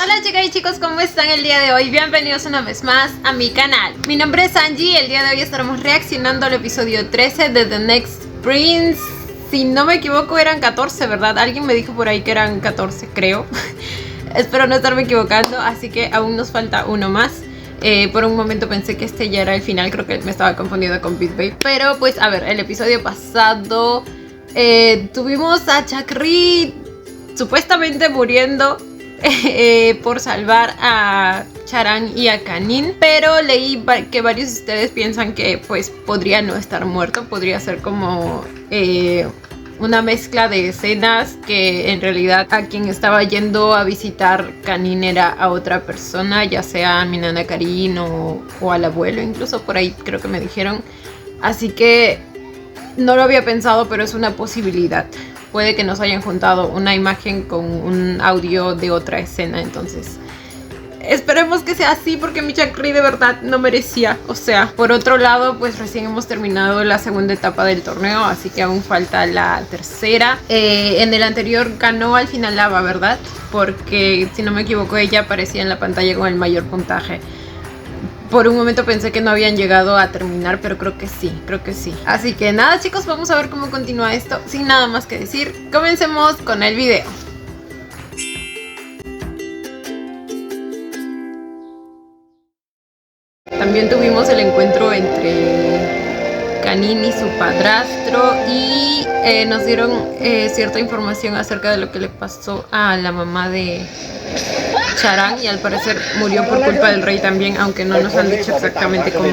Hola chicas y chicos, ¿cómo están el día de hoy? Bienvenidos una vez más a mi canal. Mi nombre es Angie y el día de hoy estaremos reaccionando al episodio 13 de The Next Prince. Si no me equivoco eran 14, ¿verdad? Alguien me dijo por ahí que eran 14, creo. Espero no estarme equivocando, así que aún nos falta uno más. Por un momento pensé que este ya era el final, creo que me estaba confundiendo con Beat Babe. Pero pues a ver, el episodio pasado tuvimos a Chakri supuestamente muriendo por salvar a Charan y a Kanin, pero leí que varios de ustedes piensan que pues podría no estar muerto, podría ser como una mezcla de escenas, que en realidad a quien estaba yendo a visitar Kanin era a otra persona, ya sea a mi nana Karin o al abuelo, incluso por ahí creo que me dijeron. Así que no lo había pensado, pero es una posibilidad. Puede que nos hayan juntado una imagen con un audio de otra escena, entonces esperemos que sea así, porque mi Chakri de verdad no merecía. O sea, por otro lado, pues recién hemos terminado la segunda etapa del torneo, así que aún falta la tercera. En el anterior ganó al final Lava, ¿verdad? Porque si no me equivoco ella aparecía en la pantalla con el mayor puntaje. Por un momento pensé que no habían llegado a terminar, pero creo que sí, Así que nada chicos, vamos a ver cómo continúa esto. Sin nada más que decir, comencemos con el video. También tuvimos el encuentro entre Kanin y su padrastro y nos dieron cierta información acerca de lo que le pasó a la mamá de Charan, y al parecer murió por culpa del rey también, aunque no nos han dicho exactamente cómo.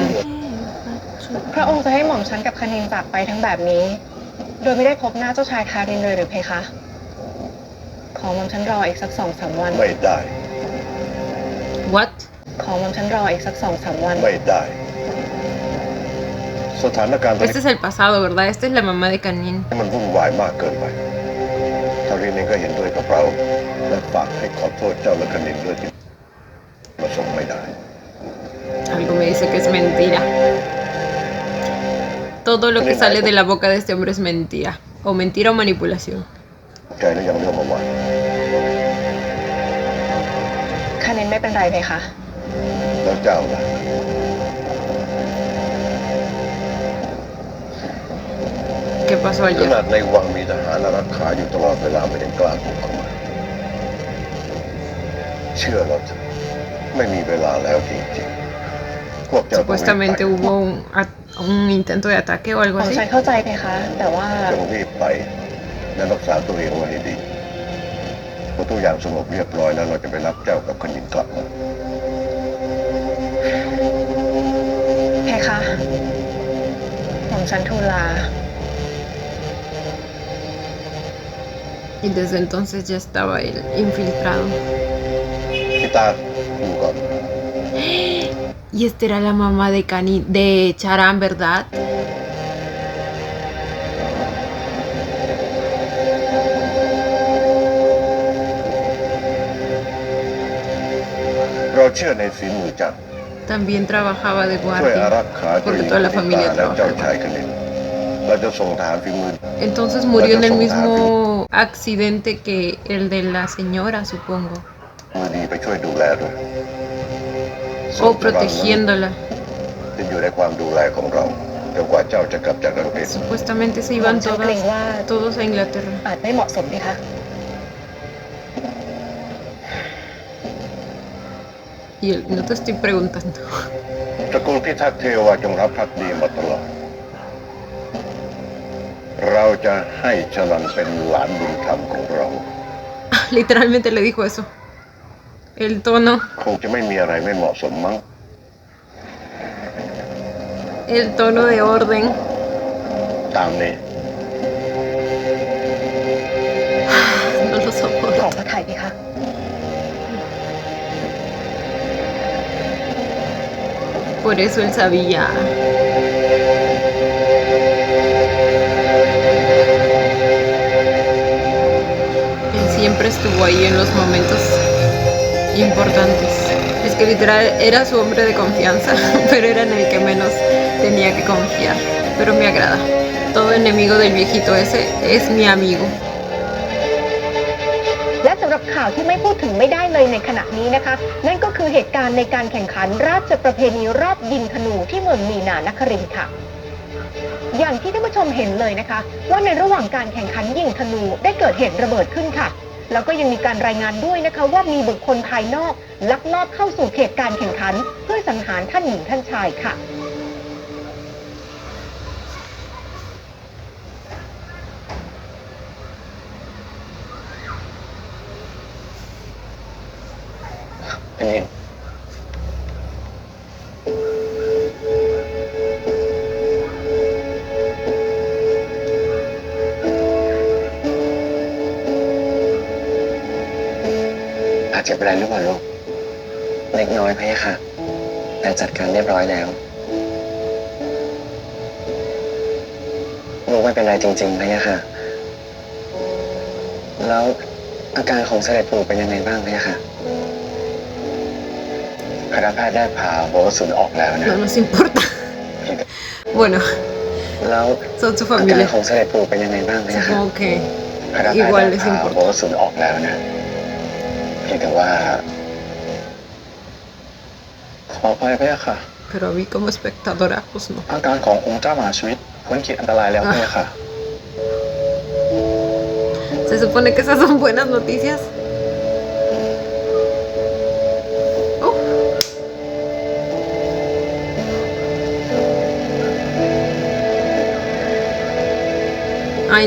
พระองค์จะให้หม่อมฉันกับคณินจากไปทั้งแบบนี้โดยไม่ได้พบหน้าเจ้าชายทารินเลยหรือเพคะขอหม่อมฉันรออีกสัก 2-3 วันไม่ได้ What? ขอหม่อมฉันรออีกสัก 2-3 วัน ไม่ได้สถานการณ์ Este es el pasado, ¿verdad? Esta es la mamá de Kanin. มันวุ่นวายมากเกินไปทารินเองก็เห็นด้วยกับเราและฝากให้ขอโทษเจ้าและคณินด้วยที่มาส่งไม่ได้ Algo me dice que es mentira. Todo lo que sale de la boca de este hombre es mentira. O mentira o manipulación. ใจแล้วยังเรื่องมาว่า คณินไม่เป็นไรเพคะ แล้วเจ้าล่ะ ¿Qué pasó ข ayer? นาดในวังมีทหารอารักขาอยู่ตลอดเวลาไม่ยังกล้าบุกเข้ามาเชื่อเราเถอะไม่มีเวลาแล้วจริงๆพวกเจ้า Supuestamente hubo un intento de ataque o ห algo ม่อม así. ฉันเข้าใจเพคะแต่ว่า จงรีบไปและรักษาตัวเองไว้ให้ดีพอทุกอย่างสงบเรียบร้อยแล้วเราจะไปรับเจ้ากับคณินกลับมา เพคะหม่อมฉันทูลลา Y desde entonces ya estaba él infiltrado. พี่ตาอยู่ก่อน Y esta era la mamá de de Charan, ¿verdad? เราเชื่อในฝีมือเจ้า También trabajaba de ช่วยอา guardia. รักขาเจ้าห Porque ญิง toda la คณิ familia ตาและเจ้า trabajaba. ชายคณินเราจะส่งทหารฝีมือ Entonces murió en el mismo accidente que el de la señora, supongo. มือดีไปช่วยดูแลด้วย O protegiéndola. จะอยู่ในความดูแลของเราจนกว่าเจ้าจะกลับจากอังกฤษ Supuestamente se iban todos a Inglaterra. อาจไม่เหมาะสมเพคะ Y él, no te estoy preguntando. ตระกูลพิทักษ์เทวาจงรับภักดีมาตลอดเราจะให้ชลันเป็นหลานบุญธรรมของเรา Literalmente le dijo eso. El tono. คงจะไม่มีอะไรไม่เหมาะสมมั้ง El tono de orden. ตามนี้ No lo ขอ soporto. พระทัยเพคะ Por eso él sabía. Él siempre estuvo ahí en los momentos importantes. Es que literal era su hombre de confianza, pero era en el que menos tenía que confiar. Pero me agrada. Todo enemigo del viejito ese es mi amigo. และสำหรับ ข่าวที่ไม่พูดถึงไม่ได้เลยในขณะนี้นะคะ นั่นก็คือเหตุการณ์ในการแข่งขันราชประเพณีรอบยิงธนูที่เมืองมีนานครินทร์ค่ะ อย่างที่ท่านผู้ชมเห็นเลยนะคะ ว่าในระหว่างการแข่งขันยิงธนูได้เกิดเหตุระเบิดขึ้นค่ะ แล้วก็ยังมีการรายงานด้วยนะคะว่ามีบุคคลภายนอกลักลอบเข้าสู่เขตการแข่งขัน เพื่อสังหารท่านหญิงท่านชายค่ะ อันนี้อาจจะเป็นอะไรหรือเปล่าลูกเล็กน้อยพะยะค่ะแต่จัดการเรียบร้อยแล้วลูกไม่เป็นไรจริงๆพะยะค่ะแล้วอาการของเสด็จปู่เป็นยังไงบ้างพะยะค่ะคณะแพทย์ได้ผ่าหัวกระสุนออกแล้วนะ No nos importa. Bueno, แล้ว son su อาการ familia. ของเสด็จปู่เป็นยังไงบ้างพะยะค่ะ Supongo que คณะแพทย์ igual ได้ les ผ่าหัว importa. กระสุนออกแล้วนะเพียงแต่ว่าขออภัยพะยะค่ะ Pero a mí como espectadora, pues no. อาการขององค์เจ้ามหาชีวิตพ้นขีดอันตรายแล้วพะยะค่ะ Se supone que esas son buenas noticias. Oh. Ay,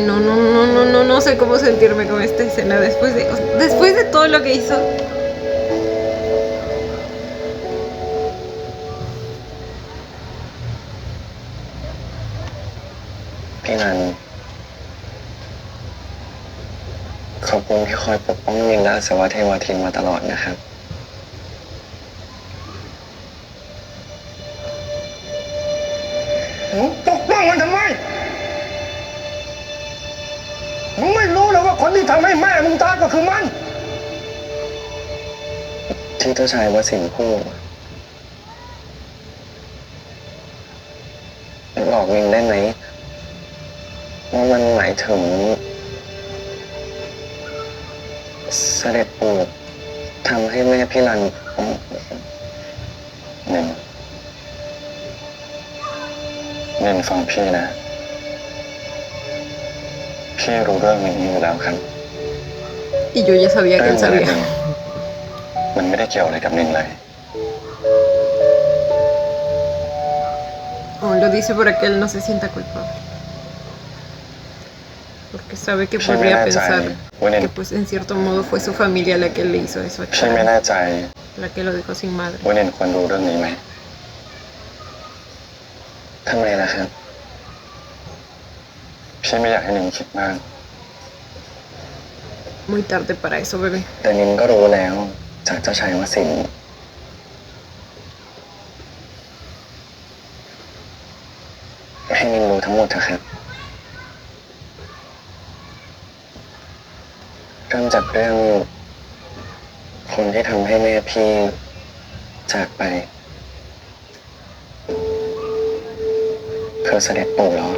no sé cómo sentirme con esta escena después de todo lo que hizo. พี่นันขอบคุณที่คอยปกป้องนินและอัศวเทวทินมาตลอดนะครับมึงปกป้องมันทำไมมึงไม่รู้เลยว่าคนที่ทำให้แม่มึงตายก็คือมันที่เจ้าชายวสินทร์พูดบอกนินได้ไหมว่ามันหมายถึงเสด็จปู่ทำให้แม่พี่รันเน้นฟังพี่นะพี่รู้เรื่องนี้อยู่แล้วครับ Y yo ya sabía que él sabía. มันไม่ได้เกี่ยวอะไรกับนินเลย Oh, lo dice para que él no se sienta culpable. Porque sabe que podría pensar que pues en cierto modo fue su familia la que le hizo eso a พี่ไม่แน่ Chara, ใจ la que lo dejó sin madre. ว่านินควรรู้เรื่องนี้ไหมทำไมล่ะครับพี่ไม่อยากให้นินคิดมาก Muy tarde para eso, bebé. แต่นินก็รู้แล้วจากเจ้าชายวสินทร์ให้นินรู้ทั้งหมดเถอะครับเริ่มจากเรื่องคนที่ทำให้แม่พี่จากไปคือเสด็จปู่เหรอ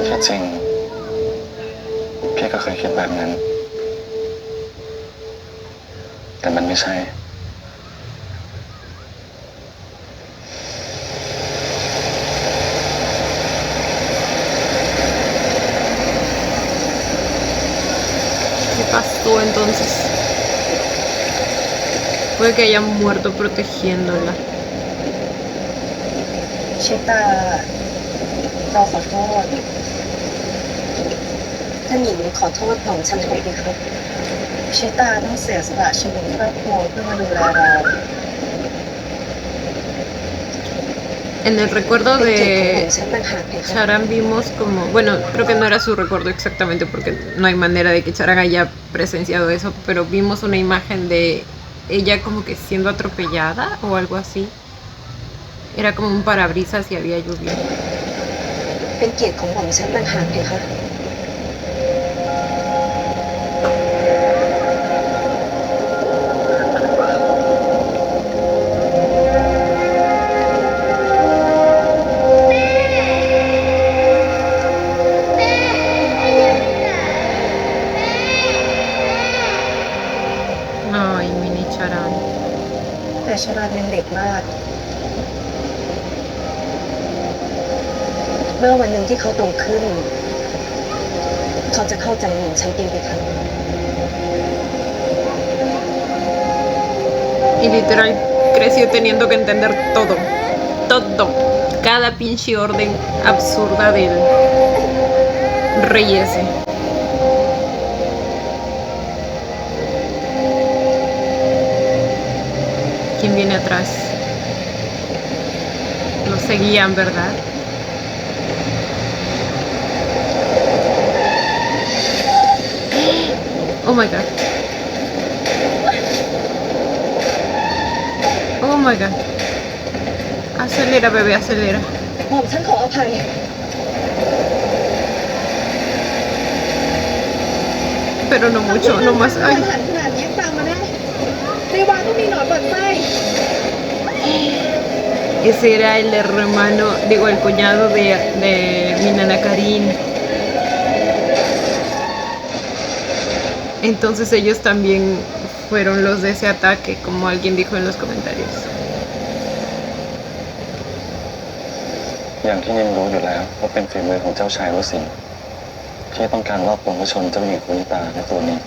ที่จริงพี่ก็เคยคิดแบบนั้น แต่มันไม่ใช่ ¿Qué pasó entonces? Puede que haya muerto protegiéndola. ชิตาเราขอโทษท่านหญิงขอโทษของฉันทุกทีครับชิตาต้องเสียสละชีวิตครอบครัวเพื่อมาดูแลเรา En el recuerdo เป็นเกียรติข de องฉันต่างหากเลยค่ะ Charan vimos como, bueno, creo que no era su recuerdo exactamente porque no hay manera de que Charan haya presenciado eso, pero vimos una imagen de ella como que siendo atropellada o algo así. Era como un parabrisas y había lluvia. เป็นเกียรติของผมฉันต่างหากเลยค่ะ พ ชรายังเด็กมากเมื่อวันหนึ่งที่เขาโตขึ้นเขาจะเข้าใจหนูฉันเองดีค่ะ Y literal creció teniendo que entender todo, todo, cada pinche orden absurda del rey ese. ¿Quién viene atrás? Lo seguían, ¿verdad? Oh my god. Oh my god. Acelera, bebé, acelera. หม่อมฉันขออภัย Pero no mucho, no más. อา Ay. หารขนาดนี้ตามมาได้ในวาต้องมีหนอนบนไส้ Ese era el hermano, digo, el cuñado de mi nana Karin. Entonces ellos también fueron los de ese ataque, como alguien dijo en los comentarios. อย่างที่นินรู้อยู่แล้วว่าเป็นฝีมือของเจ้าชายวสิงห์ที่ต้องการลอบปลงพระชนเจ้าหญิงคุณิตาในตัวนี้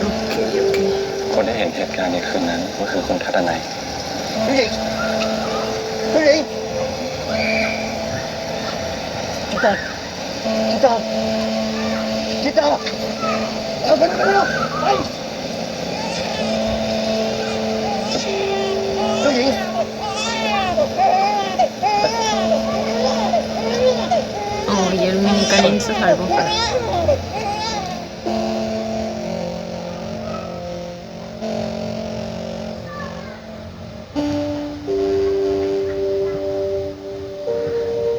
Ok, ok. คนที่เห็นเหตุการณ์ในคืนนั้นก็คือคุณทัตนัย ผู้หญิงผู้หญิงจิตาจิตาจิตาเอาไปเร็วไปผู้หญิง Oh, y el mini Karin se salvó.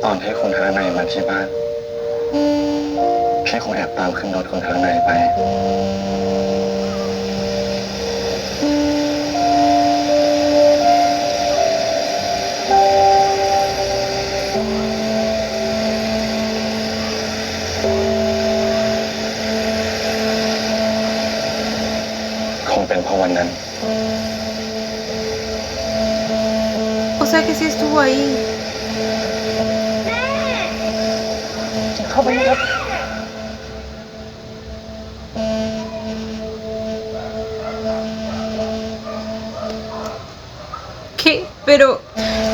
ตอนที่คุณทัตนัยมาที่บ้านพี่คงแอบตามขึ้นรถคุณทัตนัยไป คงเป็นเพราะวันนั้น O sea que sí estuvo ahí. เข้าไปนะครับ ¿Qué? Pero...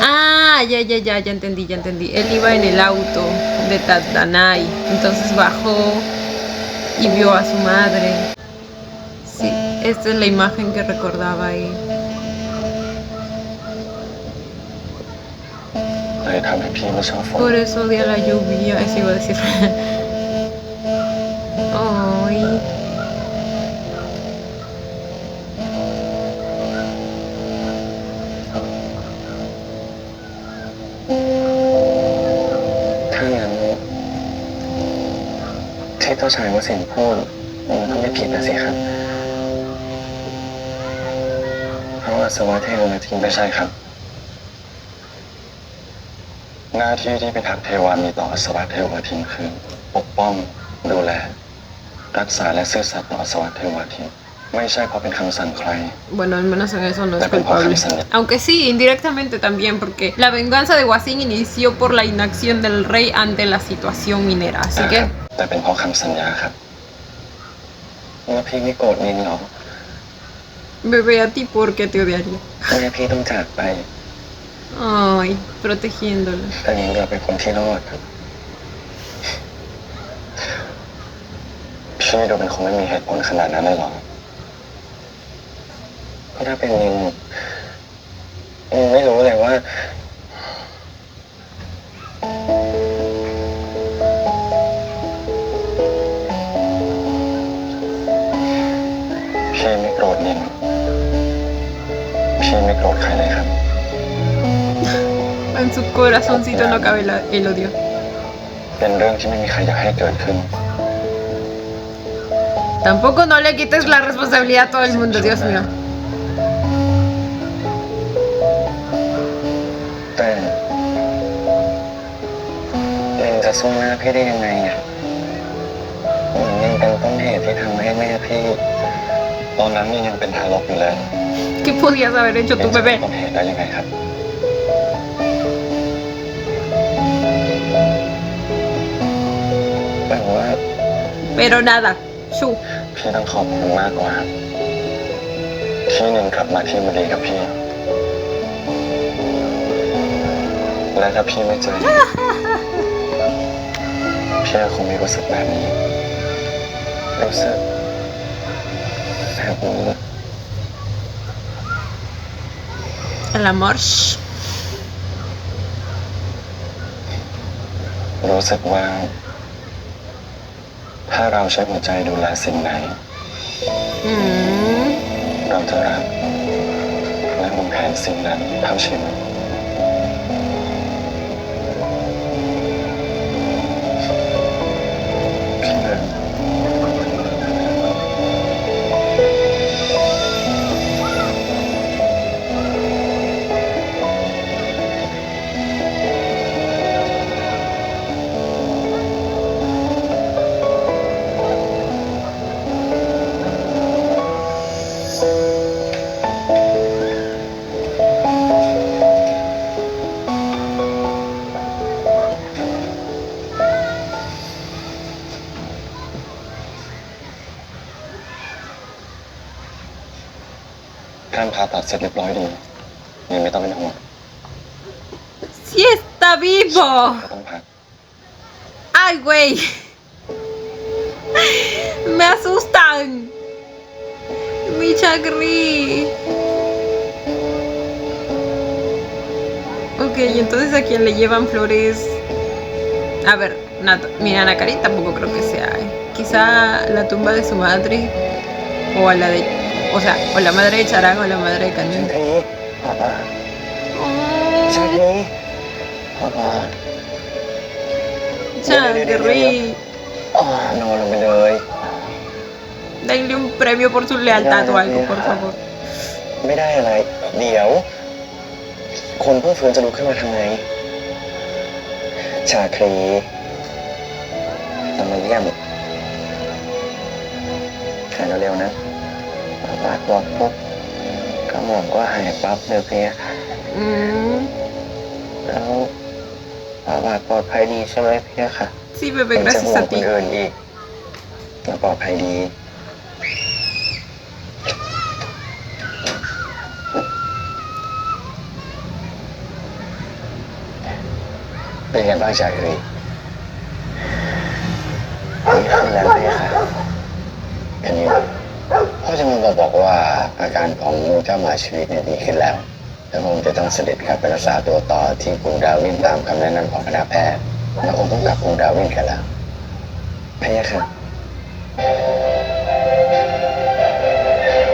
Ah, ya entendí, ya entendí. Él iba en el auto de Tadanai. Entonces bajó y vio a su madre. Sí, esta es la imagen que recordaba ahí. เลยทำให้พี่ไม่ชอบฝน Por eso odia la lluvia. Eso iba a decir. Ay. ถ้างั้นที่เจ้าชายวสินทร์พูดมันก็ไม่ผิดนะสิครับ เพราะว่าสวัสดิ์เทวนาทีไม่ใช่ครับ หน้าที่ที่พิทักษ์เทวามีต่อสวัสดิ์เทวทินคือปกป้องดูแล รักษาและซื่อสัตย์ต่อสวัสดิ์เทวทินไม่ใช่เพราะเป็นคำสั่งใคร Bueno, al menos en eso no es Pero con culpable. Hamza. Aunque sí, indirectamente también, porque la venganza de Guasín inició por la inacción del rey ante la situación minera. Así นะค que รับแต่เป็นเพราะคำสัญญาครับว่าพี่ไม่โกรธนินหรอก bebé a ti porque te odiaría. แม่พี่ต้องจากไป Ay, protegiéndola. แต่นินเราเป็นคนที่รอดพี่ดูเป็นคงไม่มีเหตุผลขนาดนั้นเลยหรอกก็ถ้าเป็นนินไม่รู้เลยว่า พี่ไม่โกรธนินพี่ไม่โกรธใครเลยครับ En su corazoncito no cabe el odio. เป็นเรื่องที่ไม่มีใครอยากให้เกิดขึ้น Tampoco no le quites la responsabilidad a todo el mundo, Dios mío. แต่นินจะสู้หน้าพี่ได้ยังไงอ่ะ ต้นเหตุที่ทำให้แม่พี่ตอนนั้นยังเป็นทารกอยู่เลย ¿Qué podías haber hecho ยัง tu จะเป็น bebé? ต้นเหตุได้ยังไงครับแต่ว่า Pero nada. Chu. พี่ต้องขอบคุณมากกว่าที่หนึ่งกลับมาที่มาดีกับพี่ และถ้าพี่ไม่เจอพี่คงไม่รู้สึกแบบนี้รู้สึกแบบนี้ El amor. รู้สึกว่า ถ้าเราใช้หัวใจดูแลสิ่งไหน Mm. เราจะรักและวางแผนสิ่งนั้นทั้งชีวิตพี่เลิกการผ่าตัดเสร็จเรียบร้อยดียังไม่ต้องเป็นห่วง Sí está vivo. ก็ต้องพัก Ay, güey. Me asustan. Mi chagri. Ok, y entonces a quién le llevan flores. A ver, mi Nana Karin tampoco creo que sea. Quizá la tumba de su madre. O a la de. O sea, o la madre de Charang o la madre de ฉัน Canin. ทีพ่อบ้าฉันทีพ่อบ้า Chagri. นอนลงไปเลย Denle un premio por su lealtad o algo, por favor. ไม่ได้อะไร เดี๋ยว คนเพิ่งฟื้นจะลุกขึ้นมาทำไง ชาครีจะมาเยี่ยมหายเร็วๆนะปากบอกปุ๊บก็หมองว่าหายปั๊บเลยเพียค่ะ Mm. แล้วปากปลอดภัยดีใช่ไหมเพียค่ะ Sí, bebé, ยังจะห่ gracias วง a คน ti. อื่นอีกแล้วปลอดภัยดี เป็นไงบ้างชาครีดีขึ้นแล้วเพียค่ะอันนี้พ่อจะมาบอกว่าอาการของเจ้าหมาชีวิตเนี่ยดีขึ้นแล้วแล้วคงจะต้องเสด็จกลับไปรักษาตัวต่อที่กรุงดาวินตามคำแนะนำของคณะแพทย์แล้วคงต้องกลับกรุงดาวินกันแล้วพะยะค่ะ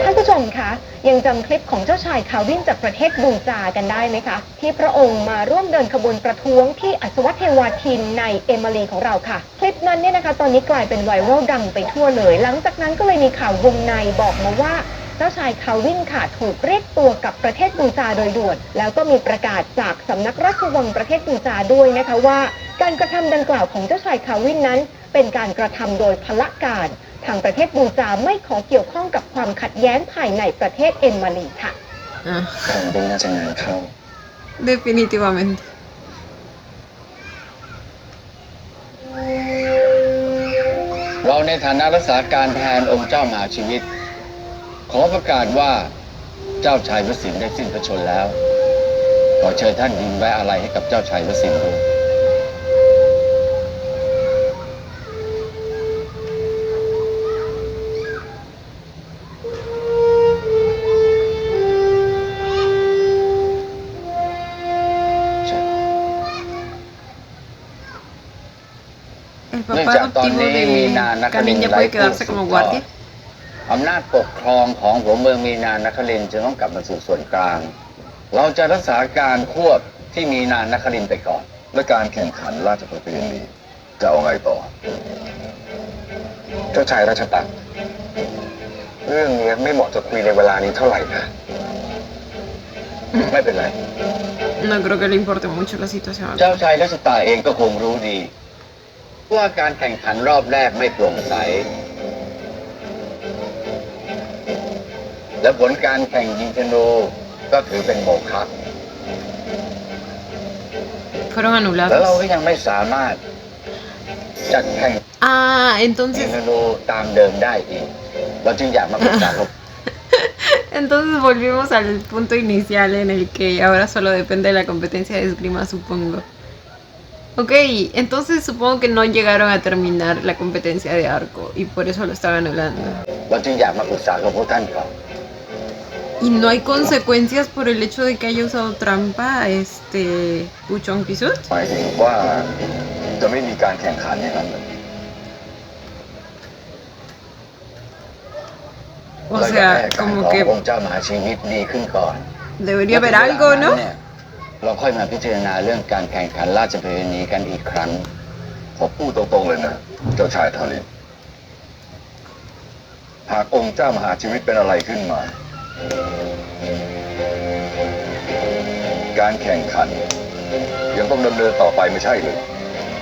ท่านผู้ชมคะยังจำคลิปของเจ้าชายคาวินจากประเทศบูจากันได้ไหมคะที่พระองค์มาร่วมเดินขบวนประท้วงที่อัศวเทวาทินในเอมิลีของเราค่ะคลิปนั้นเนี่ยนะคะตอนนี้กลายเป็นไวรัลดังไปทั่วเลย หลังจากนั้นก็เลยมีข่าววงในบอกมาว่าเจ้าชายคาวินค่ะถูกเรียกตัวกลับประเทศบูจาโดยด่วนแล้วก็มีประกาศจากสำนักราชวังประเทศบูจาด้วยนะคะว่าการกระทำดังกล่าวของเจ้าชายคาวินนั้นเป็นการกระทำโดยพละการทางประเทศบูจาไม่ขอเกี่ยวข้องกับความขัดแย้งภายในประเทศเอมิลีค่ะ Ah, ผมเป็นน่าจะงานเข้า definitivamente. เราในฐานะรักษาการแทนองค์เจ้ามหาชีวิต ขอประกาศว่าเจ้าชายวสินทร์ได้สิ้นพระชนม์แล้ว ขอเชิญท่านยืนไว้อาลัยให้กับเจ้าชายวสินทร์ด้วย El เนื่อง papá จากตอน adoptivo นี้มีนา de นครินท Canin ร์ ya ไร้ puede ผู้ quedarse สืบ como ทอด guardia. อำนาจปกครองของหัวเมืองมีนานครินทร์จึงต้องกลับมาสู่ส่วนกลาง เราจะรักษาการควบที่มีนานครินทร์ไปก่อน และการแข่งขันราชประเพณีจะเอาไงต่อ เจ้าชายราชตักเรื่องนี้ไม่เหมาะจะคุยในเวลานี้เท่าไหร่นะไม่เป็นไร No creo que le importe mucho la situación. เจ้าชายรัชตาเองก็คงรู้ดี ว่าการแข่งขันรอบแรกไม่โปร่งใส และผลการแข่งยิงธนูก็ถือเป็นโมฆะ Fueron แล้วเรา anulados. ก็ยังไม่สามารถจัดแข่ง Ah, ยิง entonces. ธนูตามเดิมได้อีก เราจึงอยากมาปรึกษากับ Entonces volvimos al punto inicial en el que ahora solo depende de la competencia de esgrima, supongo. Ok, entonces supongo que no llegaron a terminar la competencia de arco y por eso lo estaban anulando. เราจึงอยากมาปรึกษากับพวกท่านก่อน ¿Y no hay consecuencias por el hecho de que haya usado trampa Puchong Pisut? หมายถึงว่าจะไม่มีการแข่งขันอย่างนั้นเลย O เราอยากให้ sea, อาการ como ของ que องค์เจ้ามหาชีวิตดีขึ้นก่อน debería haber algo, แล้ว ¿no? ถึงเวลานั้นเยเราค่อยมาพิจารณาเรื่องการแข่งขันราชประเพณีกันอีกครั้ง ผมพูดตรงๆเลยนะ เจ้าชายทาริน หากองค์เจ้ามหาชีวิตเป็นอะไรขึ้นมา การแข่งขัน ยังต้องดำเนินต่อไปไม่ใช่หรือ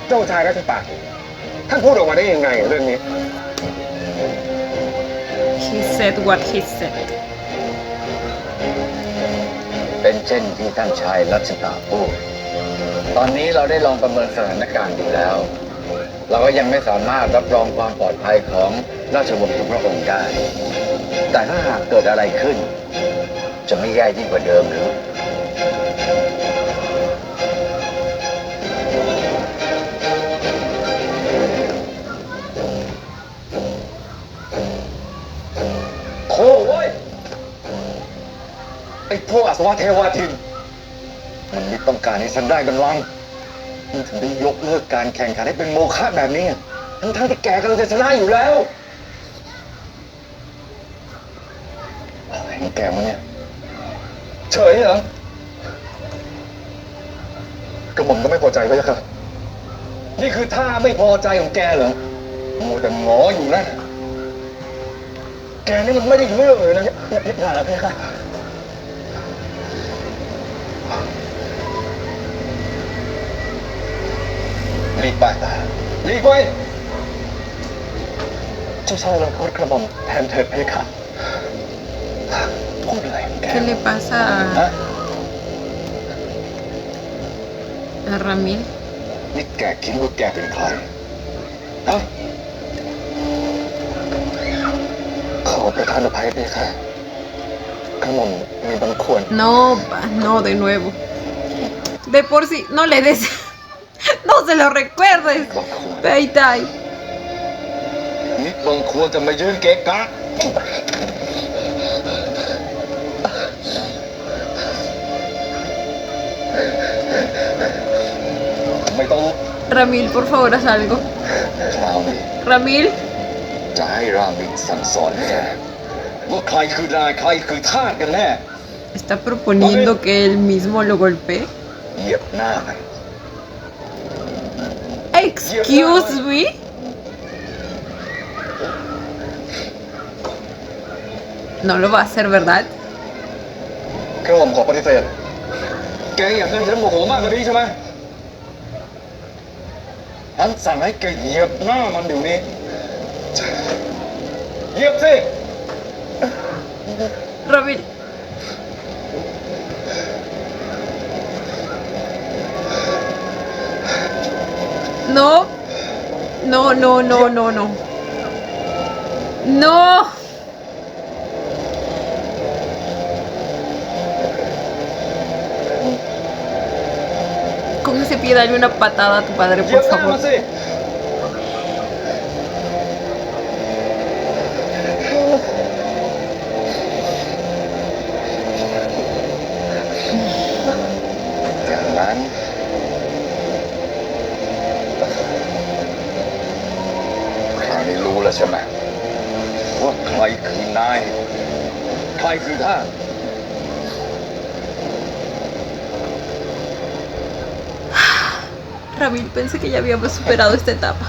เจ้าชายรัชตาท่านพูดออกมาได้ยังไงเรื่องนี้ He said what he said. เป็นเช่นที่ท่านชายรัชตาพูด ตอนนี้เราได้ลองประเมินสถานการณ์ดูแล้ว เราก็ยังไม่สามารถรับรองความปลอดภัยของราชวงศ์ทุกพระองค์ได้ แต่ถ้าหากเกิดอะไรขึ้น จะไม่แย่ยิ่งกว่าเดิมหรือ โถ่เว้ย ไอ้พวกอัศวะเทวาทิน มันไม่ต้องการให้ฉันได้บัลลังก์มันถึงได้ยกเลิกการแข่งขันให้เป็นโมฆะแบบนี้ ทั้งที่แกกำลังจะชนะอยู่แล้ว อะไรของแกมันเนี่ย เฉยเหรอ กระหม่อมก็ไม่พอใจพะยะค่ะ นี่คือท่าไม่พอใจของแกเหรอมัวแต่หงออยู่นั่นแกนี่มันไม่ได้เรื่องเลยนะอย่าละพี่ค่ะ รีบไป รีบไปเจ้าชายลองโทษกระหม่อมแทนเถิดพี่ค่ะ พูดอะไรของแก ¿Qué le pasa ฮะ a Ramil? นี่แกคิดว่าแกเป็นใครฮะ ขอประทานอภัยพี่ค่ะกระหม่อมมีบางควร No, no, de nuevo. De por sí, no le des. No se lo recuerdes. บางคน Peitai. นี่บางควรจะมายืนเกะกะ ไม่ต้อง Ramil, por favor, haz algo. คราวนี้ Ramil. จะให้รามินสั่งสอนแกว่าใครคือนายใครคือทาสกันแน่ ¿Está proponiendo que él mismo lo golpee? เหยียบหน้ามัน Excuse me. No lo va a hacer, ¿verdad? กระหม่อมขอปฏิเสธ แกอยากให้ฉันโมโหมากกว่านี้ใช่ไหมฉันสั่งให้แกเหยียบหน้ามันเดี๋ยวนี้ เหยียบสิ Ramil. No. No, no, no, no, no. No. Con ese pie dale una patada a tu padre, เหยีย por บหน้ามา favor. สิ อย่างนั้นคราวนี้รู้แล้วใช่ไหมว่าใครคือนาย ใครคือท่าส Ramil, pensé que ya habíamos superado esta etapa.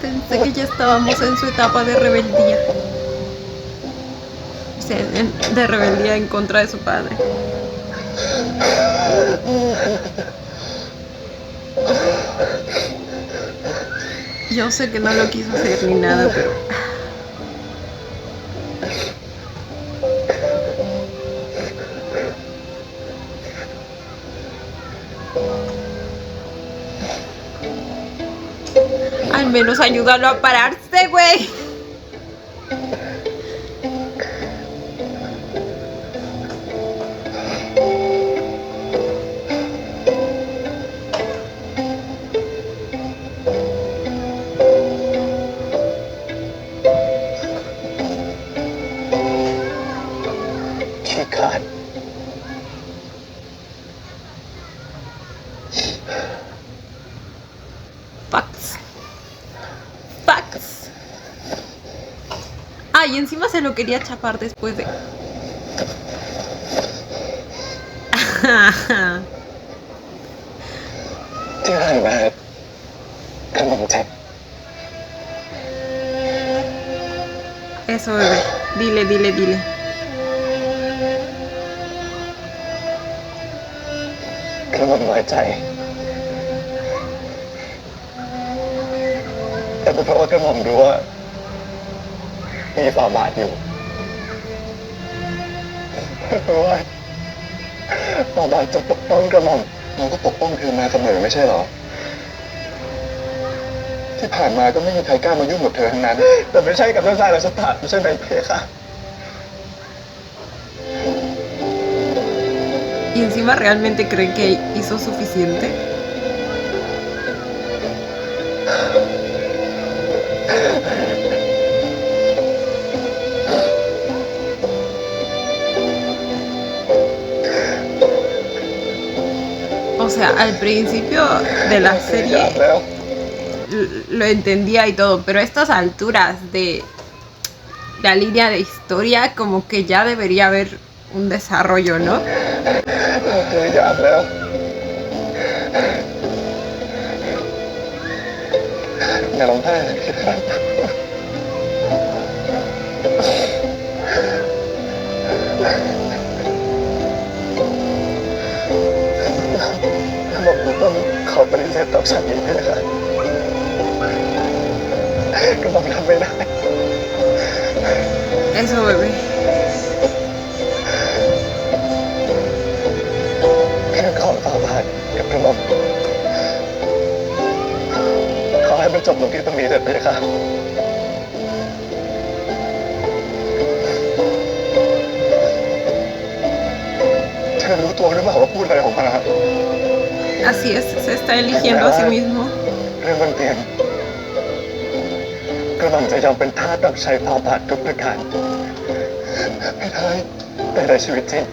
Pensé que ya estábamos en su etapa de rebeldía. O sea, de rebeldía en contra de su padre. Yo sé que no lo quiso hacer ni nada, pero... Al menos ayúdalo a pararse, güey.ขี้ขาด Facts. Facts. Ah, y encima se lo quería chapar después de... ที่ผ่านมาขนมเจ็บ Eso, bebé. Dile, dile, dile. ขนมน้อยใจ แต่เป็นเพราะว่ากระหม่อมรู้ว่ามีฝ่าบาทอยู่เพราะว่าฝ่าบาทจะปกป้องกระหม่อมมันก็ปกป้องเธอมาเสมอไม่ใช่เหรอ ที่ผ่านมาก็ไม่มีใครกล้ามายุ่งกับเธอทั้งนั้น แต่ไม่ใช่กับท่านชายราชตาไม่ใช่ไหมเพคะ Y encima realmente cree que hizo suficiente. O sea, al principio de la serie lo entendía y todo, pero a estas alturas de la línea de historia como que ya debería haber un desarrollo, ¿no? เธออยากแล้วอย่าร้องไห้บอกต้องขอปฏิเสธต่อสัญญาเลยค่ะก็ต้องทำไม่ได้ Eso, bebé. แค่ขอฝ่าบาทกับกระหม่อมขอให้มันจบลงที่ตรงนี้เถิดเลยค่ะเธอรู้ตัวหรือเปล่าว่าพูดอะไรออกมา Así es, se está eligiendo a sí mismo. เรื่องบนเตียงกระหม่อมจะยอมเป็นทาสรับใช้ฝ่าบาททุกประการไม่ได้แต่ในชีวิตจริง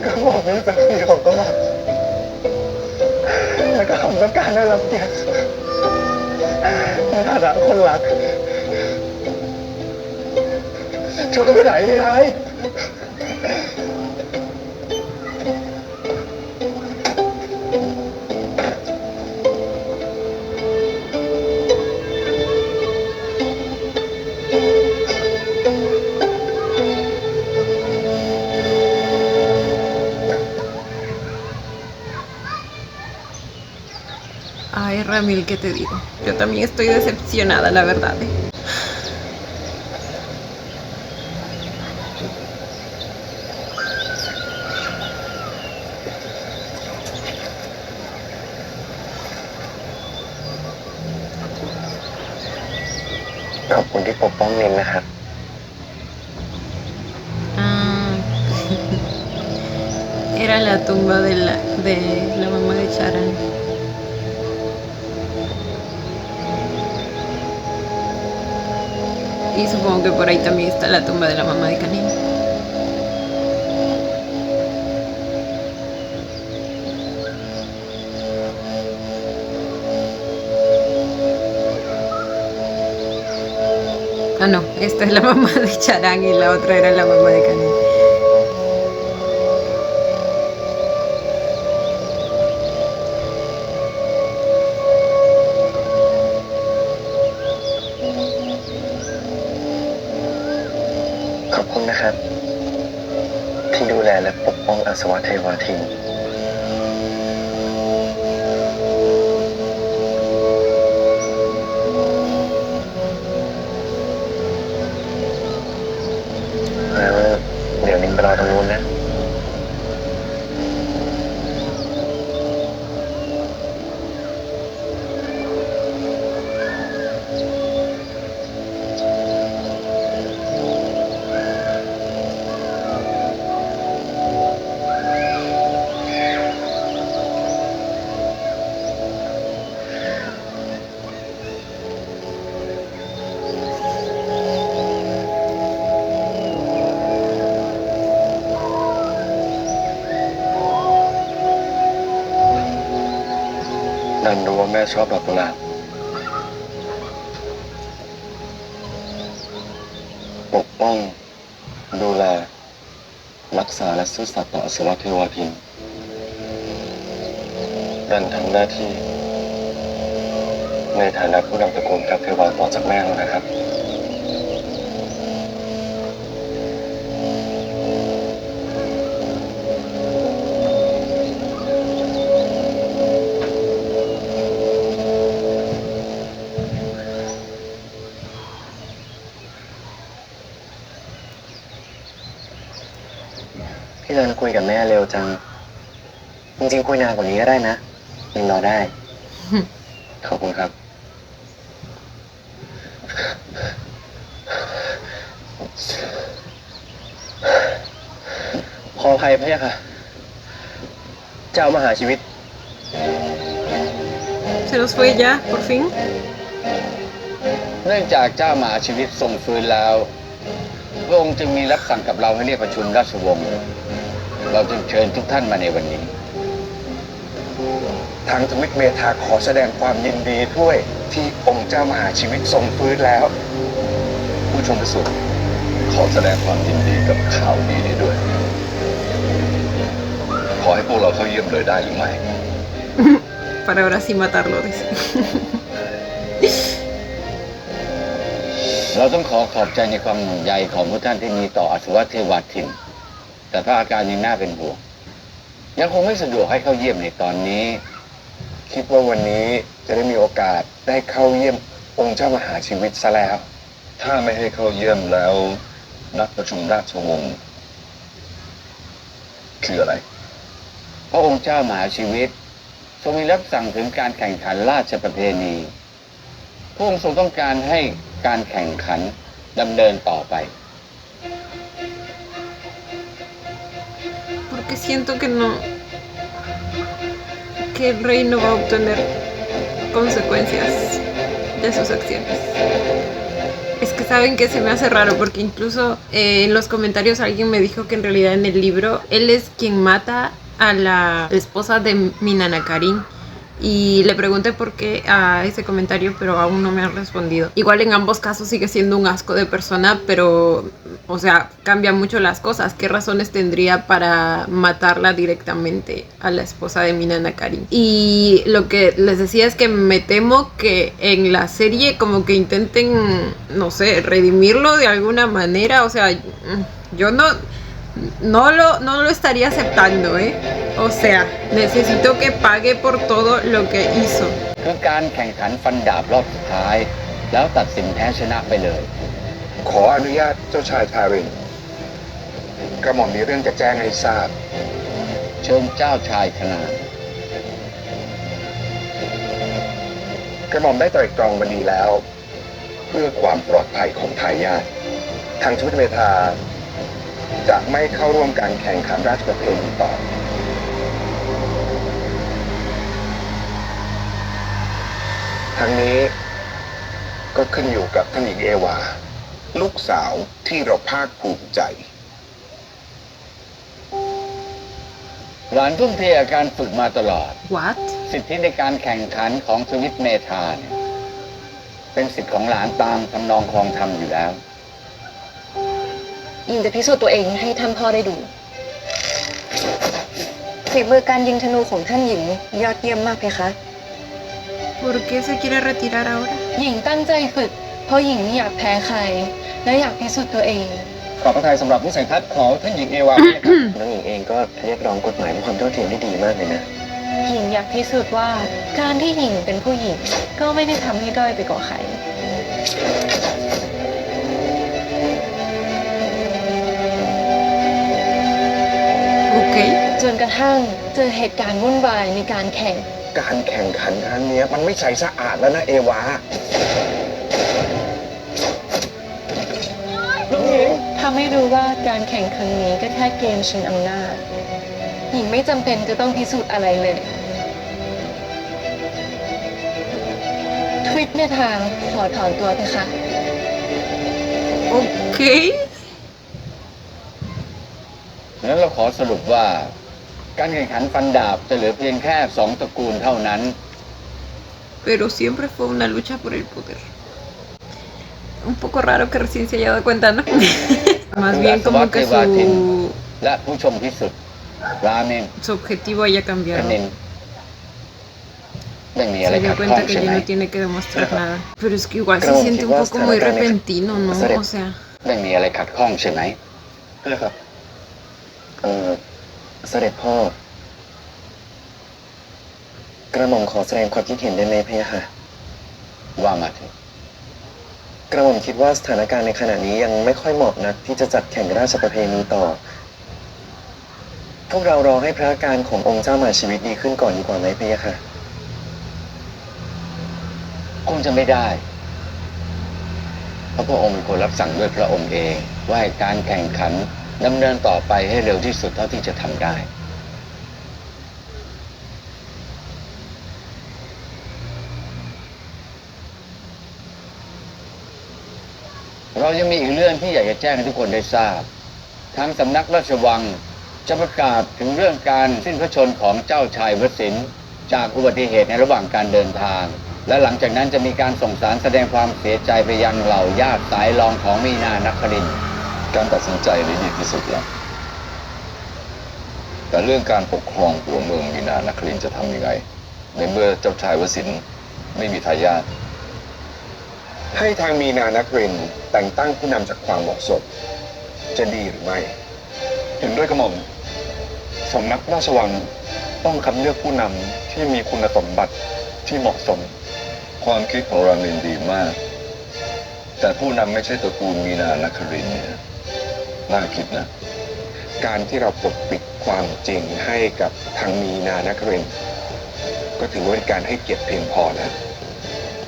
กระหม่อมมีศักดิ์ศรีของกระหม่อมและกระหม่อมต้องการได้รับเกียรติในฐานะคนรักช่วยกันไปไหนไม่ได้ Ay, Ramil, ¿qué te digo? Yo también estoy decepcionada, la verdad. ขอบคุณที่ปกป้องนินนะครับ Ah, era la tumba de la mamá de Charan. Y supongo que por ahí también está la tumba de la mamá de Kanin. Ah, no, esta es la mamá de Charan y la otra era la mamá de Kanin. Gracias นะครับ ที่ดูแลและปกป้องอาสวะเทวาทิน นันรู้ว่าแม่ชอบดอกกุหลาบปกป้องดูแลรักษาและซื่อสัตย์ต่ออสุรเทวทินดันทำหน้าที่ในฐานะผู้นำตระกูลกับเทวาต่อจากแม่แล้วนะครับพี่เดินคุยกับแม่เร็วจังจริงๆคุยนานกว่านี้ก็ได้นะยังรอได้ ขอบคุณครับ ขออภัยพะยะค่ะ เจ้ามหาชีวิต Se nos fue ya, por fin. เนื่องจากเจ้ามหาชีวิตทรงฟื้นแล้วพระองค์จึงมีรับสั่งกับเราให้เรียกประชุมราชวงศ์เราจึงเชิญทุกท่านมาในวันนี้ ทางทวิตเมธาขอแสดงความยินดีด้วยที่องค์เจ้ามหาชีวิตทรงฟื้นแล้ว ผู้ชมพิสุทธิ์ขอแสดงความยินดีกับข่าวดีนี้ด้วย ขอให้พวกเราเข้าเยี่ยมเลยได้หรือไม่ Para ahora sí matarlo, dice. เราต้องขอบใจในความห่วงใยของทุกท่านที่มีต่ออสุรเทวทิน แต่พระอาการยังน่าเป็นห่วงยังคงไม่สะดวกให้เข้าเยี่ยมในตอนนี้ คิดว่าวันนี้จะได้มีโอกาสได้เข้าเยี่ยมองค์เจ้ามหาชีวิตซะแล้ว ถ้าไม่ให้เข้าเยี่ยมแล้วนัดประชุมราชวงศ์คืออะไร พระองค์เจ้ามหาชีวิตทรงมีรับสั่งถึงการแข่งขันราชประเพณีพระองค์ทรงต้องการให้การแข่งขันดำเนินต่อไป Porque siento que no. Que el rey no va a obtener consecuencias de sus acciones. Es que saben que se me hace raro porque incluso en los comentarios alguien me dijo que en realidad en el libro él es quien mata a la esposa de Minanakarin. Y le pregunté por qué a ese comentario, pero aún no me han respondido. Igual en ambos casos sigue siendo un asco de persona, pero, o sea, cambian mucho las cosas. ¿Qué razones tendría para matarla directamente a la esposa de Minanakarin? Y lo que les decía es que me temo que en la serie como que intenten, no sé, redimirlo de alguna manera. O sea, yo no lo estaría aceptando, ¿eh? O sea, necesito que pague por todo lo que hizo. คือการแข่งขันฟันดาบรอบสุดท้าย แล้วตัดสินแพ้ชนะไปเลย ขออนุญาตเจ้าชายทารินกระหม่อมมีเรื่องจะแจ้งให้ทราบ เชิญเจ้าชายคณาก ระหม่อมได้ไตร่ตรองมาดีแล้ว เพื่อความปลอดภัยของทายาททางทวิตเมธาจะไม่เข้าร่วมการแข่งขันราชประเพณีต่อ ทั้งนี้ก็ขึ้นอยู่กับท่านหญิงเอวา ลูกสาวที่เราภาคภูมิใจ หลานทุ่มเทกับการฝึกมาตลอด What? สิทธิในการแข่งขันของสวิตเมธาเนี่ยเป็นสิทธิของหลานตามทำนองครองธรรมอยู่แล้ว หญิงจะพิสูจน์ตัวเองให้ท่านพ่อได้ดูฝีมือการยิงธนูของท่านหญิงยอดเยี่ยมมากเพคะ ¿Por qué se quiere retirar ahora? หญิงตั้งใจฝึก เพราะหญิงไม่อยากแพ้ใคร และอยากพิสูจน์ตัวเอง ขอบพระทัยสำหรับวิสัยทัศน์ของท่านหญิงเอวา น้องหญิงเองก็เรียกร้องกฎหมายและความเท่าเทียมได้ดีมากเลยนะ หญิงอยากพิสูจน์ว่าการที่หญิงเป็นผู้หญิง ก็ไม่ได้ทำให้ด้อยไปกว่าใคร Ok. จนกระทั่งเจอเหตุการณ์วุ่นวายในการแข่ง การแข่งขันครั้งนี้มันไม่ใสสะอาดแล้วนะเอวาน้องหญิง ทำให้รู้ว่าการแข่งครั้งนี้ก็แค่เกมชิงอำนาจ หญิงไม่จำเป็นจะต้องพิสูจน์อะไรเลย ทวิตในทางขอถอนตัวเถอะค่ะ Ok. งั้นเราขอสรุปว่าการแข่งขันฟันดาบจะเหลือเพียงแค่2 ตระกูลเท่านั้น pero siempre fue una lucha por el poder. Un poco raro que recién se haya dado cuenta, ¿no? Más bien como que และผู้ชมที่สุดรามิน su objetivo haya ค cambiado. ณินไม่มีอะไร Se ขั dio ดข้อง cuenta que ใช่ไห ya ม no tiene que demostrar nada. Pero es que igual se siente un poco muy repentino, ¿no? O sea, ไม่มีอะไรขัดข้องใช่ไหม นะครับเสด็จพ่อ กระหม่อมขอแสดงความคิดเห็นได้ไหมพะยะค่ะ ว่ามาเถอะ กระหม่อมคิดว่าสถานการณ์ในขณะนี้ยังไม่ค่อยเหมาะนักที่จะจัดแข่งราชประเพณีต่อ พวกเรารอให้พระอาการขององค์เจ้ามหาชีวิตดีขึ้นก่อนดีกว่าไหมพะยะค่ะ คงจะไม่ได้ เพราะพระองค์เป็นคนรับสั่งด้วยพระองค์เอง ว่าให้การแข่งขันดำเนินต่อไปให้เร็วที่สุดเท่าที่จะทำได้ เรายังมีอีกเรื่องที่อยากจะแจ้งให้ทุกคนได้ทราบ ทางสำนักราชวังจะประกาศถึงเรื่องการสิ้นพระชนม์ของเจ้าชายวสินทร์จากอุบัติเหตุในระหว่างการเดินทาง และหลังจากนั้นจะมีการส่งสารแสดงความเสียใจไปยังเหล่าญาติสายรองของมีนานครินทร์ การตัดสินใจได้ดีที่สุดแล้ว แต่เรื่องการปกครองหัวเมืองมีนานครินทร์จะทำยังไง ในเมื่อเจ้าชายวสินทร์ไม่มีทายาทให้ทางมีนานครินทร์แต่งตั้งผู้นำจากความเหมาะสมจะดีหรือไม่ เห็นด้วยกระหม่อมสำนักราชวังต้องคัดเลือกผู้นำที่มีคุณสมบัติที่เหมาะสม ความคิดของรามินดีมาก แต่ผู้นำไม่ใช่ตระกูลมีนานครินทร์เนี่ยน่าคิดนะ การที่เราปกปิดความจริงให้กับทางมีนานครินทร์ก็ถือว่าเป็นการให้เกียรติเพียงพอแล้ว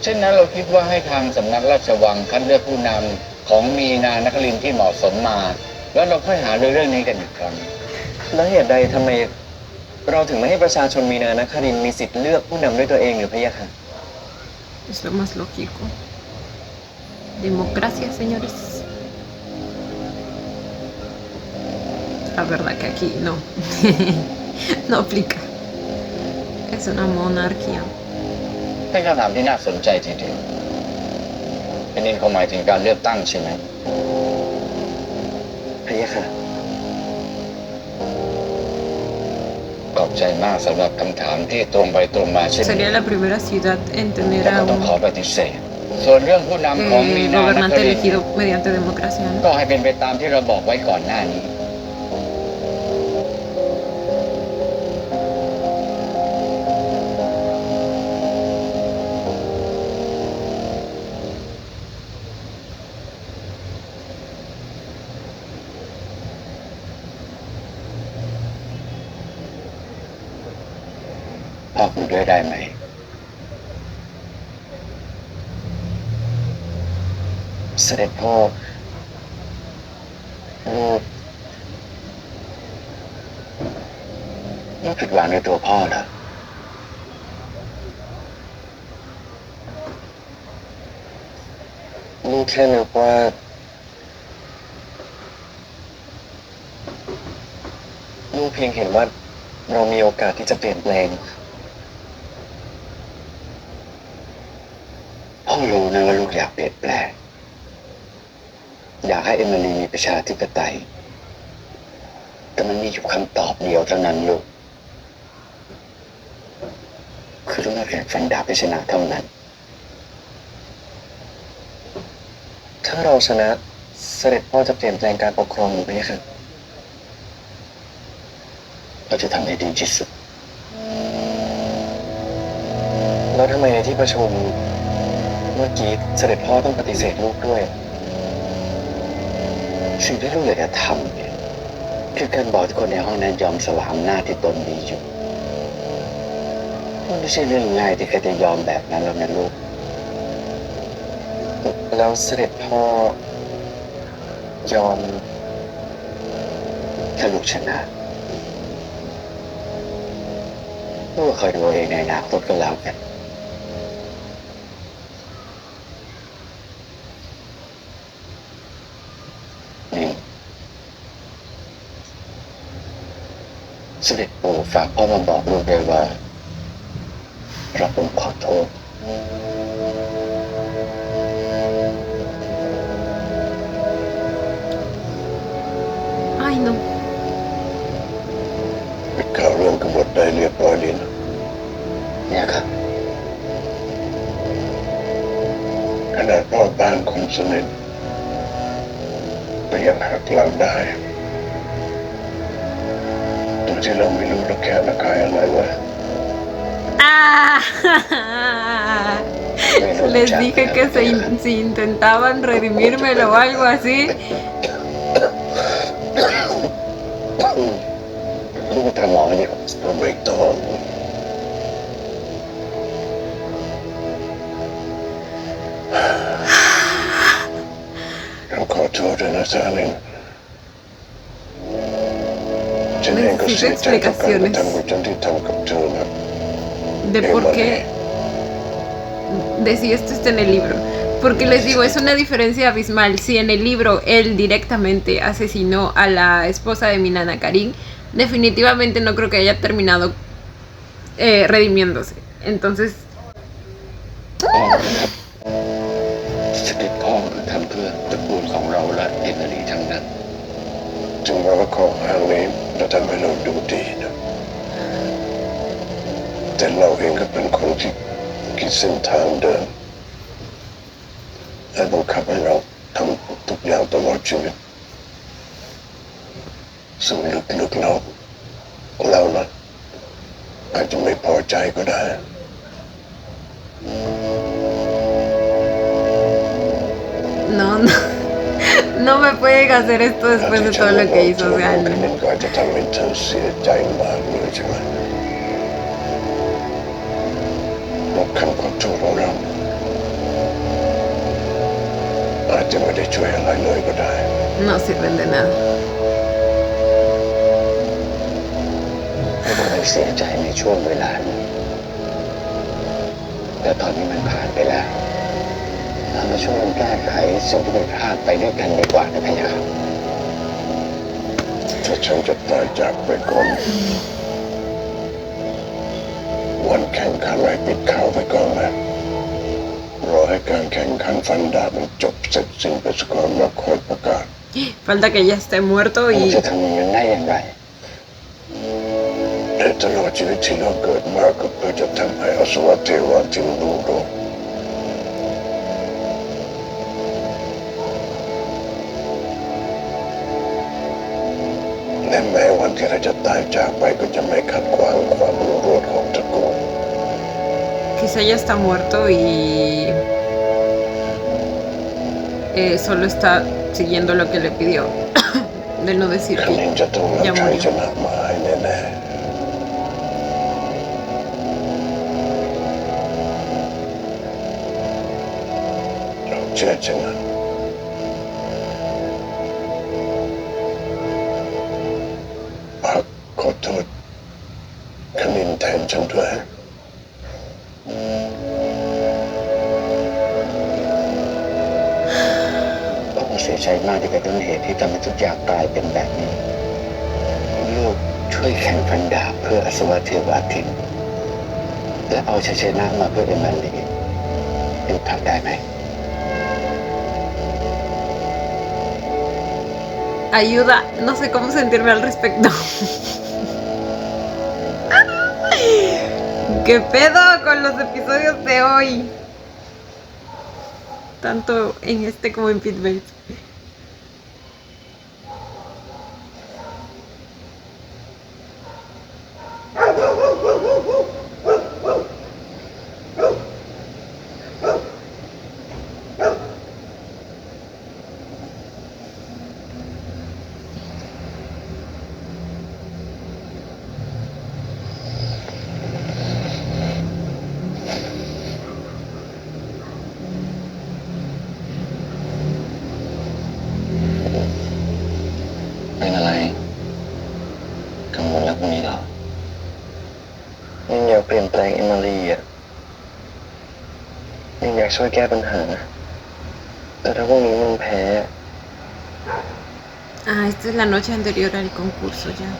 เช่นนั้นเราคิดว่าให้ทางสำนักราชวังคัดเลือกผู้นำของมีนานครินทร์ที่เหมาะสมมา แล้วเราค่อยหาเรื่องนี้กันอีกครั้ง แล้วเหตุใดทำไมเราถึงไม่ให้ประชาชนมีนานครินทร์มีสิทธิ์เลือกผู้นำด้วยตัวเองหรือพะยะค่ะ es lo más lógico. Democracia, señores. La verdad que aquí no. No aplica. Es una monarquía. เป็นคำถามที่น่าสนใจจริงๆเป็นนินคงหมายถึงการเลือกตั้งใช่ไหม พะยะค่ะ ขอบใจมากสำหรับคำถามที่ตรงไปตรงมาเช่นนี้ Sería la primera ciudad en แต่ tener ก็ a ต้อง un ขอปฏิเสธ ส่วนเรื่องผู้นำของมีนานค gobernante รินทร์ elegido mediante democracia, ¿no? ก็ให้เป็นไปตามที่เราบอกไว้ก่อนหน้านี้ พ่อคุยด้วยได้ไหม เสด็จพ่อลูกผิดหวังในตัวพ่อเหรอ ลูกแค่นึกว่า ลูกเพียงเห็นว่าเรามีโอกาสที่จะเปลี่ยนแปลง พ่อรู้นะว่าลูกอยากเปลี่ยนแปลง อยากให้เอมิลีมีประชาธิปไตย แต่มันมีอยู่คำตอบเดียวเท่านั้นลูก คือต้องมาแข่งฟันดาบไปชนะเท่านั้น ถ้าเราชนะเสด็จพ่อจะเปลี่ยนแปลงการปกครองหรือไม่ครับ เราจะทำให้ดีที่สุด แล้วทำไมในที่ประชุมเมื่อกี้เสด็จพ่อต้องปฏิเสธลูกด้วย สิ่งที่ลูกอยากจะทำเนี่ยคือการบอกทุกคนในห้องนั้นยอมสละอำนาจที่ตนมีอยู่มันไม่ใช่เรื่องง่ายที่ใครจะยอมแบบนั้นหรอกนะลูก แล้วเสด็จพ่อยอม ถ้าลูกชนะลูกก็คอยดูเอาเองในอนาคตก็แล้วกัน นี่เสด็จปู่ฝากพ่อมาบอกลูกด้วยว่ารับผมขอโทษ Ay, no. ปิดข่าวเรื่องกบฏได้เรียบร้อยดีนะ เนี่ยครับ ขนาดพ่อบ้านคนสนิทก็ยังหักหลังได้โดยที่เราไม่รู้เราแค่ระคายอะไรวะ Ah, les dije que si intentaban redimírmelo o algo así. ลูกทำหมอเนี่ย ผมไม่ต้องเราขอโทษด้วยนะซาลินฉันเองก็เสียใจกับการกระทำของฉันที่ทำกับเธอนะ De por qué de si esto está en el libro. Porque les digo, es una diferencia abismal. Si en el libro él directamente asesinó a la esposa de Minana Karin, definitivamente no creo que haya terminado redimiéndose. Entonces, เสด็จพ่อทำเพื่อตระกูลของเราและเอมิลีทั้งนั้น ถึงแม้ว่าข้ออ้างนี้จะทำให้เราดูดีนะแต่เราเองก็เป็นคนที่คิดเส้นทางเดินและบังคับให้เราทำทุกอย่างตลอดชีวิตซึ่งลึกๆเรานะอาจจะไม่พอใจก็ได้ no, no, no me pueden hacer esto después de todo lo que hizo. O sea, มัน no. ก็อาจจะทำให้เธอเสียใจมากเลยใช่ไหมรับคำขอโทษของเราอาจจะไม่ได้ช่วยอะไรเลยก็ได้ No sirven de nada. ไม่ต้องไปเสียใจในช่วงเวลานี้แต่ตอนนี้มันผ่านไปแล้วเรามาช่วยกันแก้ไขสิ่งที่ผิดพลาดไปด้วยกันดีกว่านะพะยะค่ะ ถ้าฉันจะตายจากไปก่อนวันแข่งขันให้ปิดข่าวไปก่อนนะรอให้การแข่งขันฟันดาบมันจบเสร็จสิ้นไปสักก่อนแล้วค่อยประกาศ Falta que ya esté muerto เรา y จะทำอย่างนั้นได้อย่างไร แต่ตลอดชีวิตที่เราเกิดมาก็เพื่อจะทำให้อสวเทวาที่รู้โลกและแม้วันที่เราจะตายจากไปก็จะไม่ขัดขวางความรุ่งโรจน์ของตระกูล quizá ya está muerto y solo está siguiendo lo que le pidió. De no decir คณิน que จะต้อง ya นำชัยช murió. นะมาให้แน่ๆเราเชื่อฉันนะขอโทษคณินแทนฉันด้วย ต้องเสียใจมากที่เป็นต้นเหตุที่ทำให้ทุกอย่างกลายเป็นแบบนี้ ลูกช่วยแข่งฟันดาบเพื่ออสวเทวาทิน และเอาชัยชนะมาเพื่อเอมิลีลูกทำได้ไหม Ayuda, no sé cómo sentirme al respecto. ¿Qué pedo con los episodios de hoy? Tanto en este como en Pit Bates.เป็นอะไร กังวลเรื่องพวกนี้เหรอ ยังอยากเปลี่ยนแปลงเอมิลีอ่ะยังอยากช่วยแก้ปัญหา แต่ถ้าพวกนี้มันแพ้ Ah, esta es la noche anterior al concurso ya.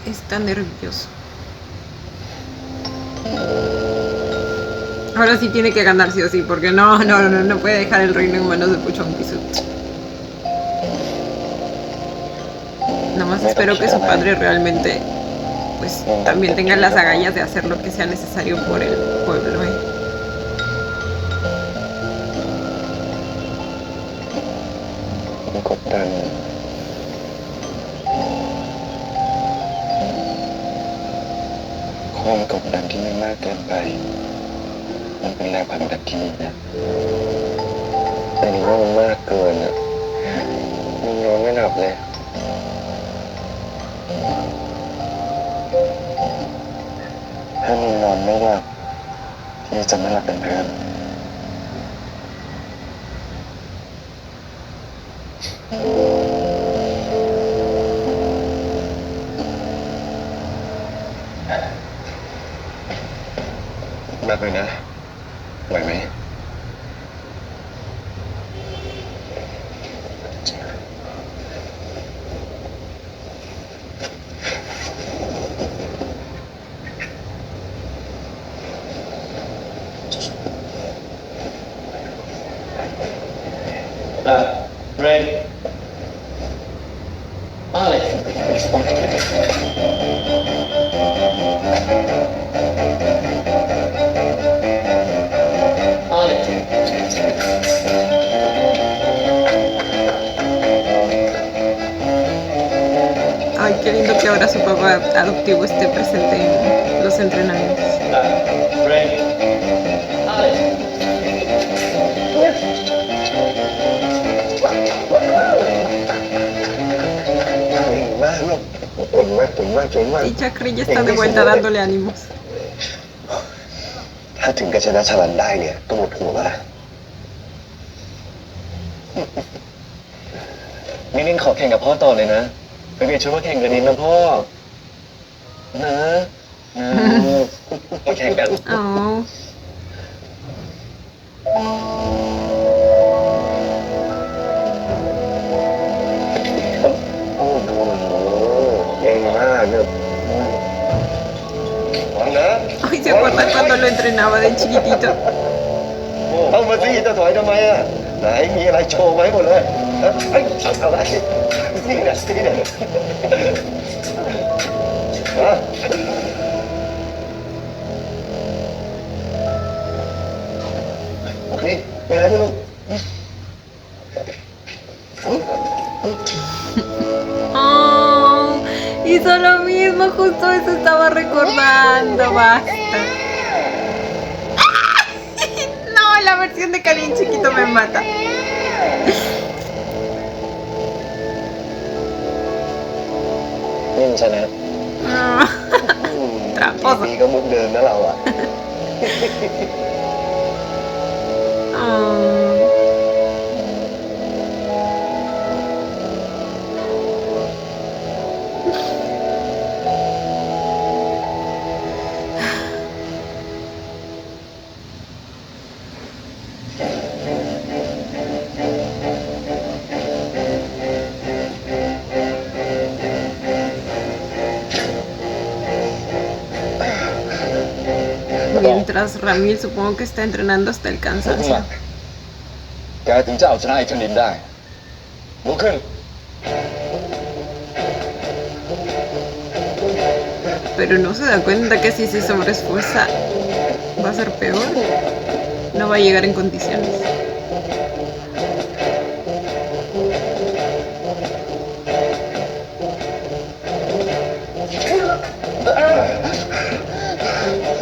Está nervioso. Ahora sí tiene que ganar sí o sí, porque no puede dejar el reino en manos de Puchong Pisut. Nada más espero que su padre realmente, pues, también tenga las agallas de hacer lo que sea necesario por el pueblo,กดดันความกดดันที่ไม่มากเกินไปมันเป็นแรงผลักดันที่ดีนะแต่นี่ว่ามันมากเกินอ่ะมันนอนไม่หลับเลยถ้ามีนอนไม่หลับที่จะไม่หลับเป็นเพื่อน มากเลยนะไหวไหมReady. Alex. Ay, qué lindo que ahora su papá adoptivo esté presente en los entrenamientos. Ready. Alex. มากลูกเก่งมากเก่งมากเก่งมาก Y Chakri ya está de vuelta dándole ánimos. ถ้าถึงกับชนะชลันได้เนี่ยก็หมดห่วงแล้วนะ นินขอแข่งกับพ่อต่อเลยนะไปเปลี่ยนชุดมาแข่งกับนินนะพ่อนะมาแข่งกัน Oh. โอ้โหเก่งมากเนี่ยหวังนะ Ay, ¿se acuerdan cuando lo entrenaba de chiquitito? เอามาสิจะถอยทำไมอ่ะไหนมีอะไรโชว์ไว้หมดเลยเอ้ยอะไรนี่นะสิเนี่ยฮะนี่เป็นอะไรไม่รู้ Oh, hizo lo mismo, justo eso estaba recordando, basta. No, la versión de Karin chiquito me mata. นินชนะ Ah, Tramposo. ดีก็มุกเดิมนะเราอ่ะ Oh. Mientras Ramil supongo que está entrenando hasta el ลุกขึ้น cansancio. มาแกถึงจะเอาชนะไอ้ชนินได้ลุกขึ้น Pero no se da cuenta que si se sobreesfuerza va a ser peor. No va a llegar en condiciones.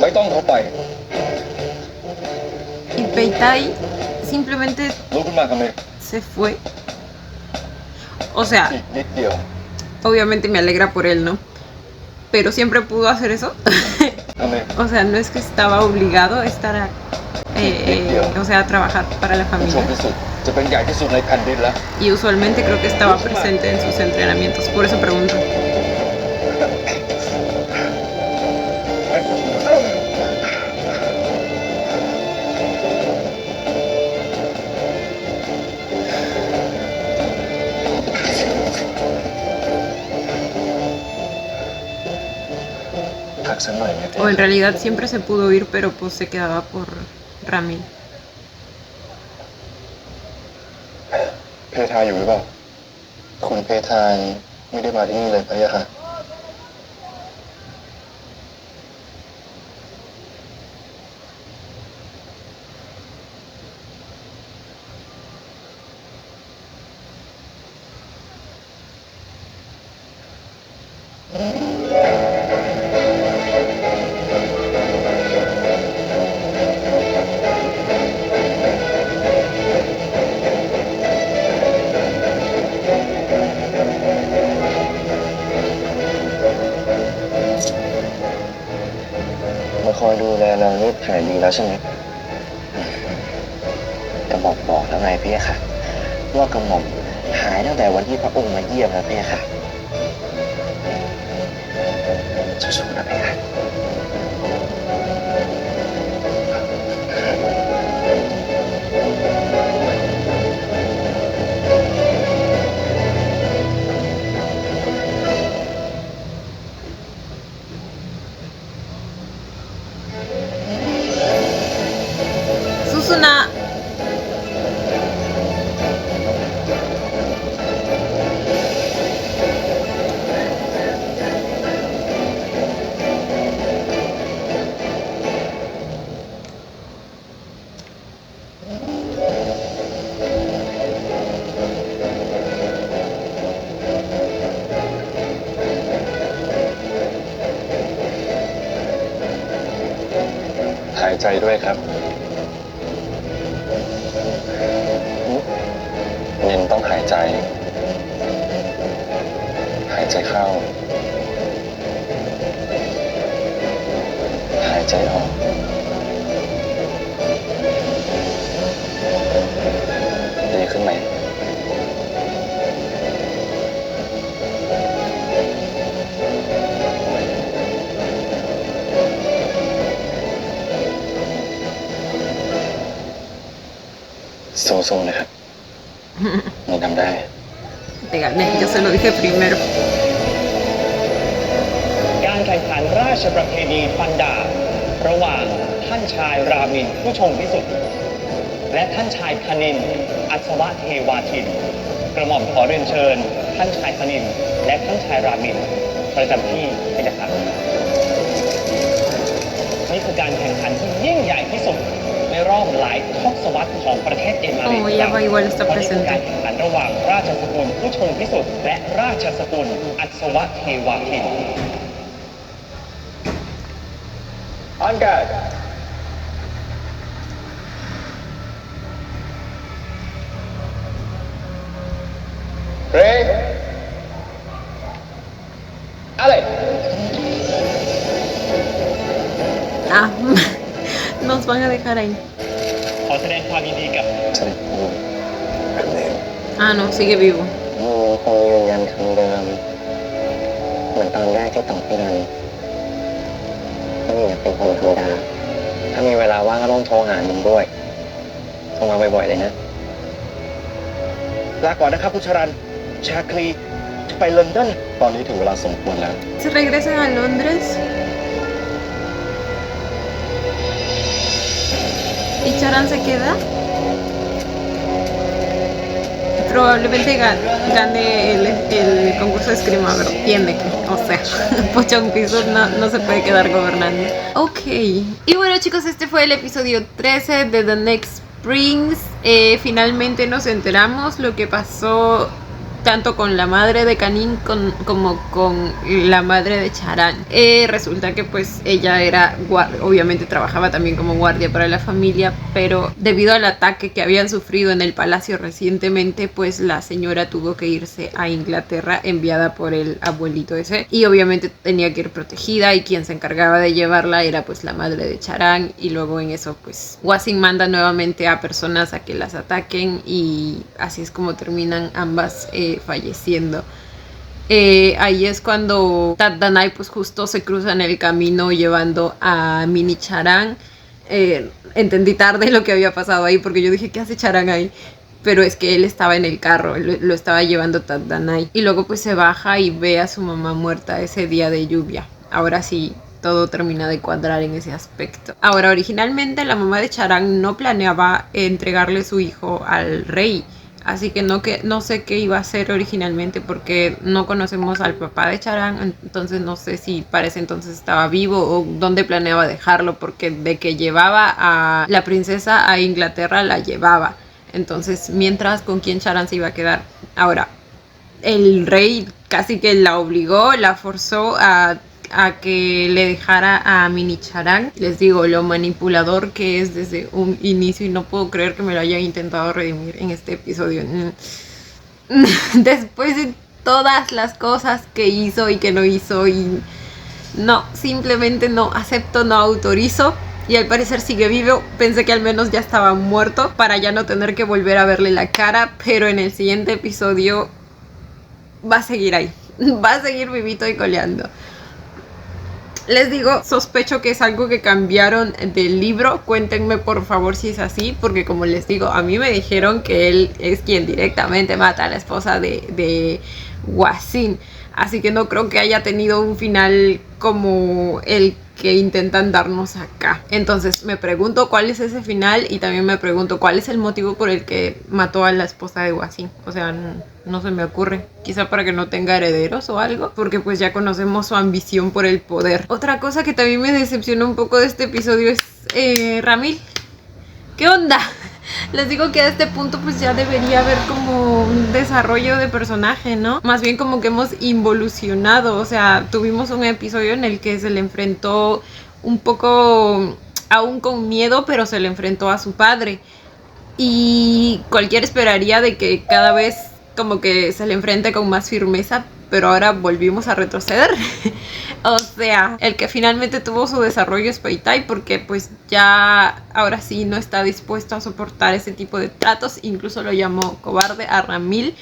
ไม่ต้องเข้าไป Y Peitai simplemente ลุกขึ้นมาคำนี้ se fue. O sea, อีกนิดเดียว obviamente me alegra por él, ¿no? Pero siempre pudo hacer eso. คำนี้ O sea, no es que estaba obligado a estar o sea, a trabajar para la ผู้ชม familia. ที่สุดจะเป็นใหญ่ที่สุดในแผ่นดินแล้ว Y usualmente creo que estaba presente en sus entrenamientos. Por eso pregunto. พักสักหน่อยไหม O en realidad siempre se pudo ir, pero pues se quedaba por Ramin. เพทายอยู่หรือเปล่าคุณเพทายไม่ได้มาที่นี่เลยพะยะค่ะ มาคอยดูแลเรานี่หายดีแล้วใช่ไหมกระหม่อมบอกแล้วไงพี่ค่ะ ว่ากระหม่อมหายตั้งแต่วันที่พระองค์มาเยี่ยมแล้วพี่ค่ะสู้ๆนะพี่ค่ะ Susuna.หายใจด้วยครับเน้นต้องหายใจ หายใจเข้า หายใจออกดีขึ้นไหมสู้ๆนะครับนี่ทำได้ Te gané, yo se lo dije primero. การแข่งขันราชประเพณีฟันดาบระหว่างท่านชายรามินผู้ชงพิสุทธิ์และท่านชายคณินอัศวะเทวาทิน กระหม่อมขอเรียนเชิญท่านชายคณินและท่านชายรามินประจำที่พระยาค่ะนี่คือการแข่งขันที่ยิ่งใหญ่ที่สุดในรอบหลายทศวรรษของประเทศเอมาเร Oh, ella va igual está เพราะนี่คือการ presente. แข่งขันระหว่างราชสกุลผู้ชงพิสุทธิ์และราชสกุลอัศวะเทวาทิน On guard. Ready? Ale. Ah, nos van a dejar ahí. ขอแสดงความยินดีกับ เสด็จปู่ Ah, no, sigue vivo. คงยืนยันคำเดิมเหมือนตอนแรกที่ตอบพี่นันนี่อยากเป็นคนธรรมดาถ้ามีเวลาว่างก็ต้องโทรหาหนุ่มด้วยโทรมาบ่อยๆเลยนะ ลาก่อนนะครับคุณชรันชาคลีจะไปลอนดอน ตอนนี้ถึงเวลาสมควรแล้ว ¿Se regresan a Londres? ¿Y Charan se queda? Probablemente gane el concurso de esgrima, pero tiene que, o sea, Pochong Pisut no se puede quedar gobernando. Ok. Y bueno chicos, este fue el episodio 13 de The Next Prince. Finalmente nos enteramos lo que pasó tanto con la madre de Kanin como con la madre de Charan. Resulta que pues ella era obviamente trabajaba también como guardia para la familia, pero debido al ataque que habían sufrido en el palacio recientemente, pues la señora tuvo que irse a Inglaterra enviada por el abuelito ese, y obviamente tenía que ir protegida, y quien se encargaba de llevarla era pues la madre de Charan. Y luego en eso pues Wasim manda nuevamente a personas a que las ataquen, y así es como terminan ambas falleciendo. Ahí es cuando Tat Danai pues justo se cruza en el camino llevando a Mini Charan. Entendí tarde lo que había pasado ahí, porque yo dije, ¿qué hace Charan ahí? Pero es que él estaba en el carro, lo estaba llevando Tat Danai. Y luego pues se baja y ve a su mamá muerta ese día de lluvia. Ahora sí todo termina de cuadrar en ese aspecto. Ahora, originalmente la mamá de Charan no planeaba entregarle su hijo al rey. Así que no sé qué iba a hacer originalmente porque no conocemos al papá de Charan, entonces no sé si para ese entonces estaba vivo o dónde planeaba dejarlo, porque de que llevaba a la princesa a Inglaterra la llevaba. Entonces, mientras, ¿con quién Charan se iba a quedar? Ahora, el rey casi que la obligó, la forzó a que le dejara a Mini Charan. Les digo, lo manipulador que es desde un inicio, y no puedo creer que me lo hayan intentado redimir en este episodio. Después de todas las cosas que hizo y que no hizo, y no, simplemente no acepto, no autorizo. Y al parecer sigue vivo. Pensé que al menos ya estaba muerto para ya no tener que volver a verle la cara, pero en el siguiente episodio va a seguir ahí, va a seguir vivito y coleando. Les digo, sospecho que es algo que cambiaron del libro. Cuéntenme por favor si es así, porque como les digo, a mí me dijeron que él es quien directamente mata a la esposa de Wasim. Así que no creo que haya tenido un final como el que intentan darnos acá. Entonces me pregunto cuál es ese final, y también me pregunto cuál es el motivo por el que mató a la esposa de Wasim. O sea, no se me ocurre. Quizá para que no tenga herederos o algo, porque pues ya conocemos su ambición por el poder. Otra cosa que también me decepcionó un poco de este episodio es Ramil. ¿Qué onda? Les digo que a este punto pues ya debería haber como un desarrollo de personaje, ¿no? Más bien como que hemos involucionado. O sea, tuvimos un episodio en el que se le enfrentó un poco, aún con miedo, pero se le enfrentó a su padre. Y cualquiera esperaría de que cada vez como que se le enfrente con más firmeza, pero ahora volvimos a retroceder. O sea, el que finalmente tuvo su desarrollo es Peitai, porque pues ya ahora sí no está dispuesto a soportar ese tipo de tratos. Incluso lo llamó cobarde a Ramil.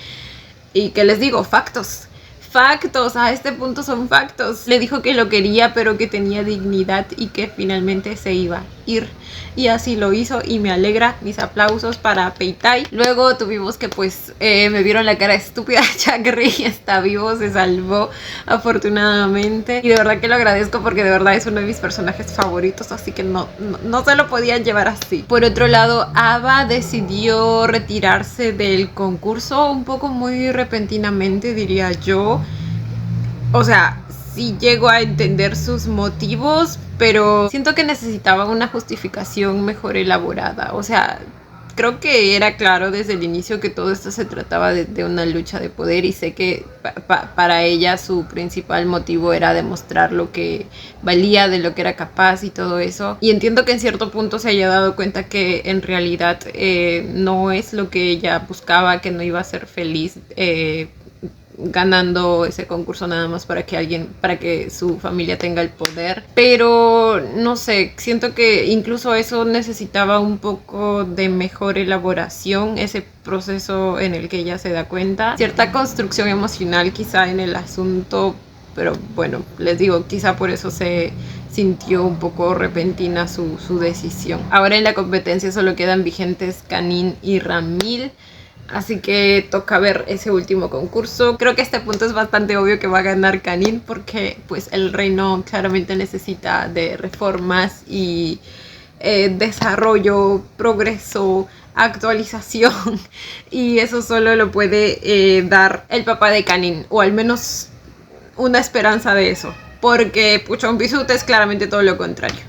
Y que les digo, factos, a este punto son factos. Le dijo que lo quería, pero que tenía dignidad y que finalmente se iba a ir. Y así lo hizo, y me alegra. Mis aplausos para Peitai. Luego tuvimos que pues me vieron la cara estúpida. Chakri está vivo, se salvó afortunadamente. Y de verdad que lo agradezco, porque de verdad es uno de mis personajes favoritos. Así que no se lo podían llevar así. Por otro lado, Ava decidió retirarse del concurso un poco muy repentinamente, diría yo. O sea, sí llego a entender sus motivos, pero siento que necesitaba una justificación mejor elaborada. O sea, creo que era claro desde el inicio que todo esto se trataba de una lucha de poder, y sé que para ella su principal motivo era demostrar lo que valía, de lo que era capaz y todo eso. Y entiendo que en cierto punto se haya dado cuenta que en realidad no es lo que ella buscaba, que no iba a ser feliz ganando ese concurso nada más para que su familia tenga el poder. Pero no sé, siento que incluso eso necesitaba un poco de mejor elaboración, ese proceso en el que ella se da cuenta, cierta construcción emocional quizá en el asunto. Pero bueno, les digo, quizá por eso se sintió un poco repentina su decisión. Ahora en la competencia solo quedan vigentes Kanin y Ramil, así que toca ver ese último concurso. Creo que a este punto es bastante obvio que va a ganar Kanin, porque pues el reino claramente necesita de reformas y desarrollo, progreso, actualización, y eso solo lo puede dar el papá de Kanin, o al menos una esperanza de eso, porque Puchonpisut es claramente todo lo contrario.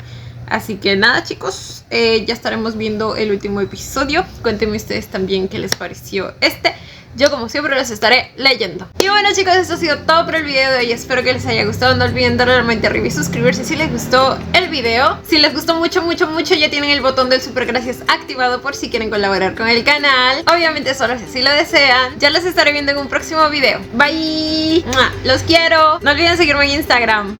Así que nada, chicos, ya estaremos viendo el último episodio. Cuéntenme ustedes también qué les pareció este. Yo como siempre los estaré leyendo. Y bueno, chicos, esto ha sido todo por el video de hoy. Espero que les haya gustado. No olviden darle a la manita arriba y suscribirse si les gustó el video. Si les gustó mucho, ya tienen el botón del super gracias activado por si quieren colaborar con el canal. Obviamente solo si así lo desean. Ya los estaré viendo en un próximo video. Bye. Los quiero. No olviden seguirme en Instagram.